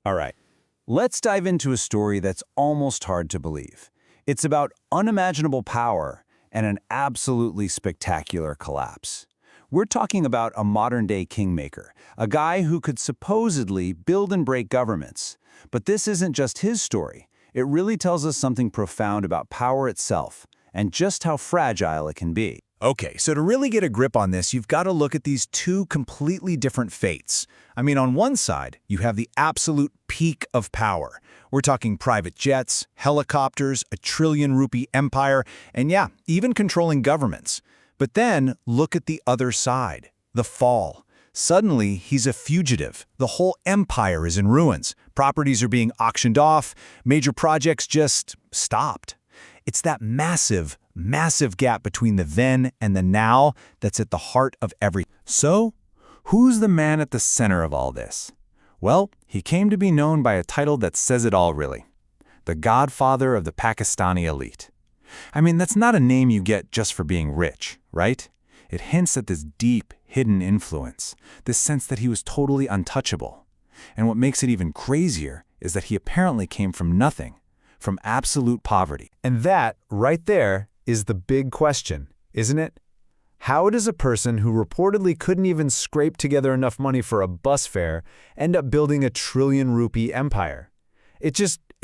All right, let's dive into a story that's almost hard to believe. It's about unimaginable power and an absolutely spectacular collapse. We're talking about a modern-day kingmaker, a guy who could supposedly build and break governments. But this isn't just his story. It really tells us something profound about power itself and just how fragile it can be. Okay, so to really get a grip on this, you've got to look at these two completely different fates. I mean, on one side, you have the absolute peak of power. We're talking private jets, helicopters, a trillion-rupee empire, and yeah, even controlling governments. But then, look at the other side, the fall. Suddenly, he's a fugitive. The whole empire is in ruins. Properties are being auctioned off. Major projects just stopped. It's that massive gap between the then and the now that's at the heart of everything. So, who's the man at the center of all this? Well, he came to be known by a title that says it all, really. The godfather of the Pakistani elite. I mean, that's not a name you get just for being rich, right? It hints at this deep, hidden influence, this sense that he was totally untouchable. And what makes it even crazier is that he apparently came from nothing, from absolute poverty. And that, right there, is the big question, isn't it? How does a person who reportedly couldn't even scrape together enough money for a bus fare end up building a trillion-rupee empire? It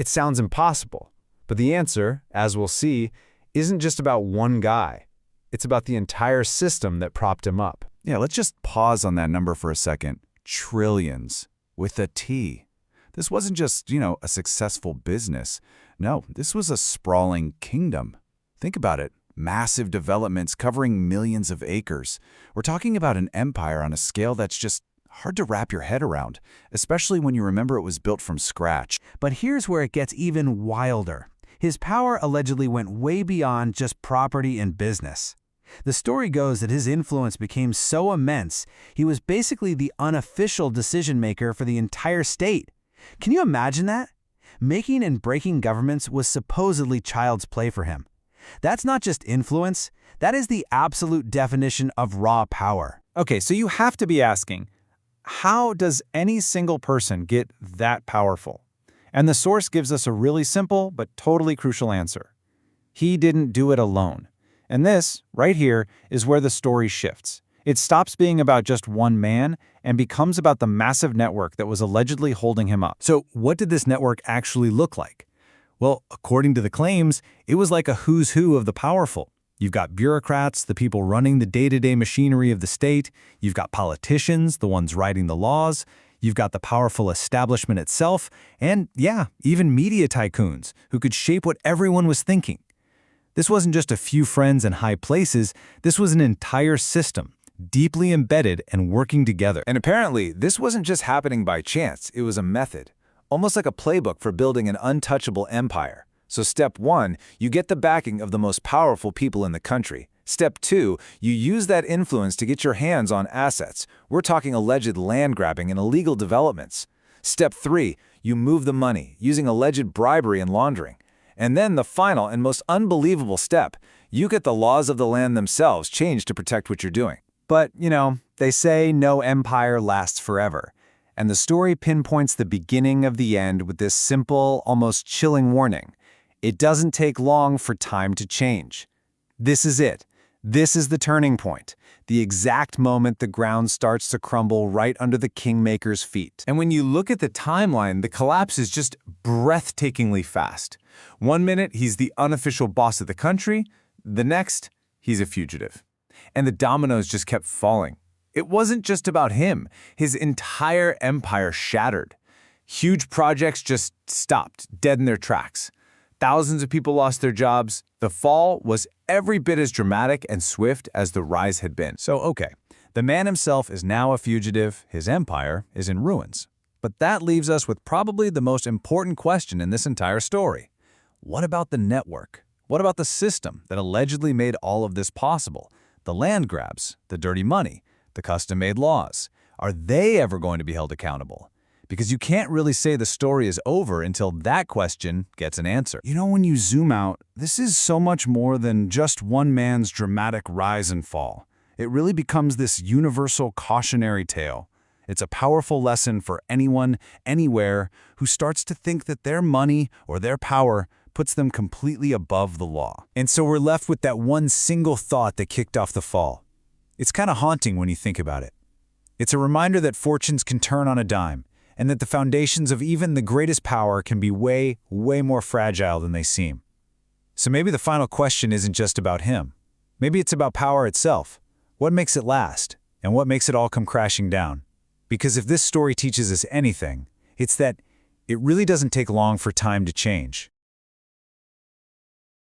sounds impossible. But the answer, as we'll see, isn't just about one guy. It's about the entire system that propped him up. Yeah, let's just pause on that number for a second. Trillions, with a T. This wasn't just, a successful business. No, this was a sprawling kingdom. Think about it. Massive developments covering millions of acres. We're talking about an empire on a scale that's just hard to wrap your head around, especially when you remember it was built from scratch. But here's where it gets even wilder. His power allegedly went way beyond just property and business. The story goes that his influence became so immense, he was basically the unofficial decision-maker for the entire state. Can you imagine that? Making and breaking governments was supposedly child's play for him. That's not just influence, that is the absolute definition of raw power. Okay, so you have to be asking, how does any single person get that powerful? And the source gives us a really simple but totally crucial answer. He didn't do it alone. And this, right here, is where the story shifts. It stops being about just one man and becomes about the massive network that was allegedly holding him up. So what did this network actually look like? Well, according to the claims, it was like a who's who of the powerful. You've got bureaucrats, the people running the day-to-day machinery of the state. You've got politicians, the ones writing the laws. You've got the powerful establishment itself. And yeah, even media tycoons who could shape what everyone was thinking. This wasn't just a few friends in high places. This was an entire system, deeply embedded and working together. And apparently, this wasn't just happening by chance. It was a method. Almost like a playbook for building an untouchable empire. So step 1, you get the backing of the most powerful people in the country. Step 2, you use that influence to get your hands on assets. We're talking alleged land grabbing and illegal developments. Step 3, you move the money, using alleged bribery and laundering. And then the final and most unbelievable step, you get the laws of the land themselves changed to protect what you're doing. But, they say no empire lasts forever. And the story pinpoints the beginning of the end with this simple, almost chilling warning. It doesn't take long for time to change. This is it. This is the turning point, the exact moment the ground starts to crumble right under the kingmaker's feet. And when you look at the timeline, the collapse is just breathtakingly fast. One minute, he's the unofficial boss of the country. The next, he's a fugitive. And the dominoes just kept falling. It wasn't just about him. His entire empire shattered. Huge projects just stopped, dead in their tracks. Thousands of people lost their jobs. The fall was every bit as dramatic and swift as the rise had been. So, okay, the man himself is now a fugitive. His empire is in ruins. But that leaves us with probably the most important question in this entire story. What about the network? What about the system that allegedly made all of this possible? The land grabs, the dirty money, the custom-made laws. Are they ever going to be held accountable? Because you can't really say the story is over until that question gets an answer. When you zoom out, this is so much more than just one man's dramatic rise and fall. It really becomes this universal cautionary tale. It's a powerful lesson for anyone, anywhere, who starts to think that their money or their power puts them completely above the law. And so we're left with that one single thought that kicked off the fall. It's kind of haunting when you think about it. It's a reminder that fortunes can turn on a dime, and that the foundations of even the greatest power can be way, way more fragile than they seem. So maybe the final question isn't just about him. Maybe it's about power itself. What makes it last? And what makes it all come crashing down? Because if this story teaches us anything, it's that it really doesn't take long for time to change.